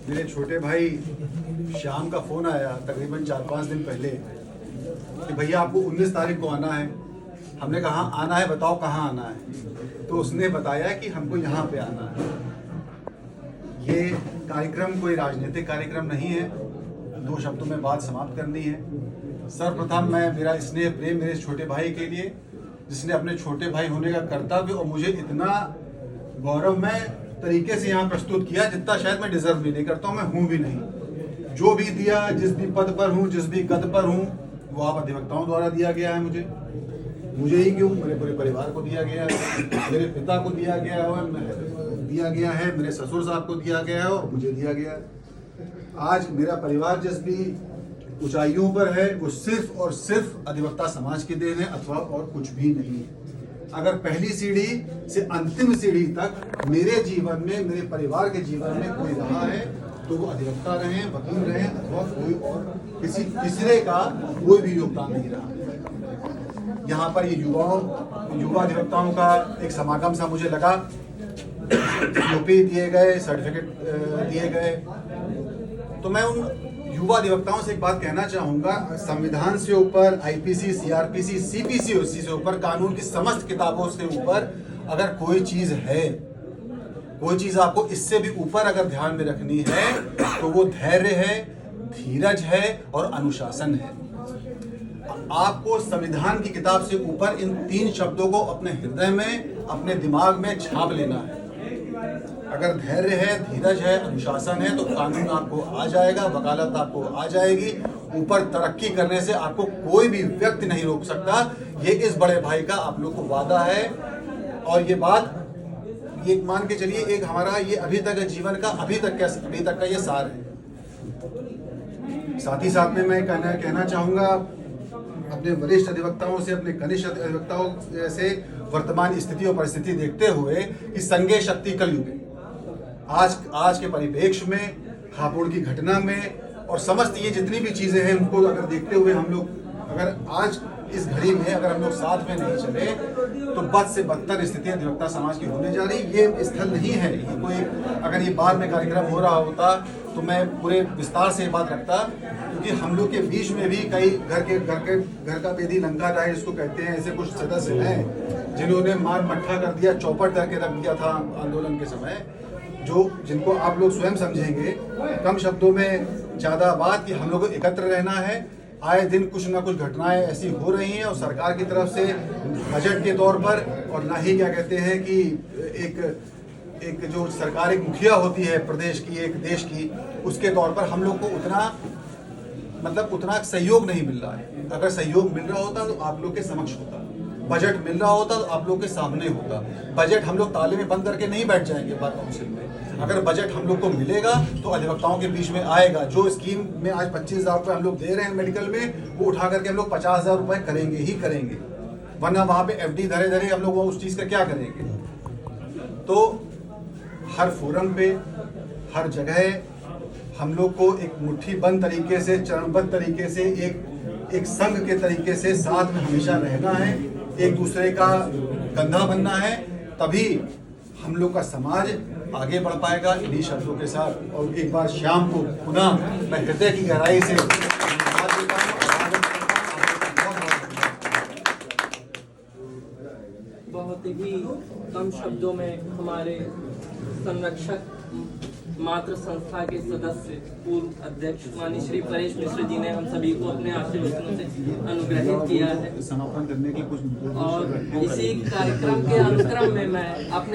मेरे छोटे भाई श्याम का फ़ोन आया तकरीबन 4-5 दिन पहले कि भैया आपको 19 तारीख को आना है। हमने कहा आना है, बताओ कहाँ आना है। तो उसने बताया कि हमको यहाँ पे आना है। ये कार्यक्रम कोई राजनीतिक कार्यक्रम नहीं है। 2 शब्दों में बात समाप्त करनी है। सर्वप्रथम मैं मेरा स्नेह प्रेम मेरे छोटे भाई के लिए, जिसने अपने छोटे भाई होने का कर्तव्य और मुझे इतना गौरवमय तरीके से यहाँ प्रस्तुत किया जितना शायद मैं डिजर्व भी नहीं करता हूँ, मैं हूँ भी नहीं। जो भी दिया, जिस भी पद पर हूँ, जिस भी कद पर हूँ, वो आप अधिवक्ताओं द्वारा दिया गया है। मुझे ही क्यों, मेरे पूरे परिवार को दिया गया है, मेरे पिता को दिया गया है, मेरे ससुर साहब को दिया गया है और मुझे दिया गया है। आज मेरा परिवार जिस भी ऊंचाइयों पर है वो सिर्फ और सिर्फ अधिवक्ता समाज की देन है, अथवा और कुछ भी नहीं है। अगर पहली सीढ़ी से अंतिम सीढ़ी तक मेरे जीवन में, मेरे परिवार के जीवन में कोई रहा है तो वो अधिवक्ता रहे, वकील रहे, अथवा कोई और किसी तीसरे का कोई भी योगदान नहीं रहा। यहाँ पर ये युवा अधिवक्ताओं का एक समागम सा मुझे लगा। यूपी दिए गए, सर्टिफिकेट दिए गए। तो मैं उन युवा अधिवक्ताओं से एक बात कहना चाहूँगा, संविधान से ऊपर, आईपीसी, सीआरपीसी, सीपीसी से ऊपर, कानून की समस्त किताबों से ऊपर अगर कोई चीज़ है, कोई चीज़ आपको इससे भी ऊपर अगर ध्यान में रखनी है तो वो धैर्य है, धीरज है और अनुशासन है। आपको संविधान की किताब से ऊपर इन 3 शब्दों को अपने हृदय में, अपने दिमाग में छाप लेना है। अगर धैर्य है, धीरज है, अनुशासन है तो कानून आपको आ जाएगा, वकालत आपको आ जाएगी। ऊपर तरक्की करने से आपको कोई भी व्यक्ति नहीं रोक सकता। ये इस बड़े भाई का आप लोग को वादा है। और ये बात ये मान के चलिए, एक हमारा ये अभी तक जीवन का अभी तक का ये सार है। साथ ही साथ में मैं कहना चाहूँगा अपने वरिष्ठ अधिवक्ताओं से, अपने कनिष्ठ अधिवक्ताओं से वर्तमान स्थिति और परिस्थिति देखते हुए कि संज्ञेय शक्ति कलयुग है। आज के परिप्रेक्ष्य में, हापुड़ की घटना में और समस्त ये जितनी भी चीज़ें हैं उनको अगर देखते हुए हम लोग अगर आज इस घड़ी में अगर हम लोग साथ में नहीं चले तो बद से बदतर स्थिति अधिवक्ता समाज की होने जा रही। ये स्थल नहीं है, ये कोई अगर ये बाद में कार्यक्रम हो रहा होता तो मैं पूरे विस्तार से ये बात रखता, क्योंकि हम लोग के बीच में भी कई घर का बेदी लंका राय इसको कहते हैं, ऐसे कुछ सदस्य हैं जिन्होंने मार मट्ठा कर दिया, चौपट करके रख दिया था आंदोलन के समय, जिनको आप लोग स्वयं समझेंगे। कम शब्दों में ज़्यादा बात कि हम लोग को एकत्र रहना है। आए दिन कुछ ना कुछ घटनाएं ऐसी हो रही हैं और सरकार की तरफ से बजट के तौर पर, और ना ही क्या कहते हैं कि एक जो सरकार एक मुखिया होती है प्रदेश की, एक देश की, उसके तौर पर हम लोग को उतना सहयोग नहीं मिल रहा है। अगर सहयोग मिल रहा होता तो आप लोग के समक्ष होता, बजट मिल रहा होता तो आप लोग के सामने होता। बजट हम लोग ताले में बंद करके नहीं बैठ जाएंगे बार काउंसिल में। अगर बजट हम लोग को मिलेगा तो अधिवक्ताओं के बीच में आएगा। जो स्कीम में आज 25,000 रुपये हम लोग दे रहे हैं मेडिकल में, वो उठा करके हम लोग 50,000 रुपये करेंगे ही करेंगे, वरना वहाँ पे FD धरे हम लोग उस चीज़ का क्या करेंगे। तो हर फोरम पे, हर जगह हम लोग को एक मुट्ठी बंद तरीके से, चरणबद्ध तरीके से, एक संघ के तरीके से साथ में हमेशा रहना है, एक दूसरे का कंधा बनना है, तभी हम लोग का समाज आगे बढ़ पाएगा। इन्हीं शब्दों के साथ और एक बार श्याम को पुनः मैं हृदय की गहराई से धन्यवाद देता हूं। बहुत ही कम शब्दों में हमारे संरक्षक मातृ संस्था के सदस्य, पूर्व अध्यक्ष माननीय श्री परेश मिश्र जी ने हम सभी को अपने आशीर्वचनों से अनुग्रहित किया है। समापन करने की कुछ और इसी कार्यक्रम के अनुक्रम में मैं अपने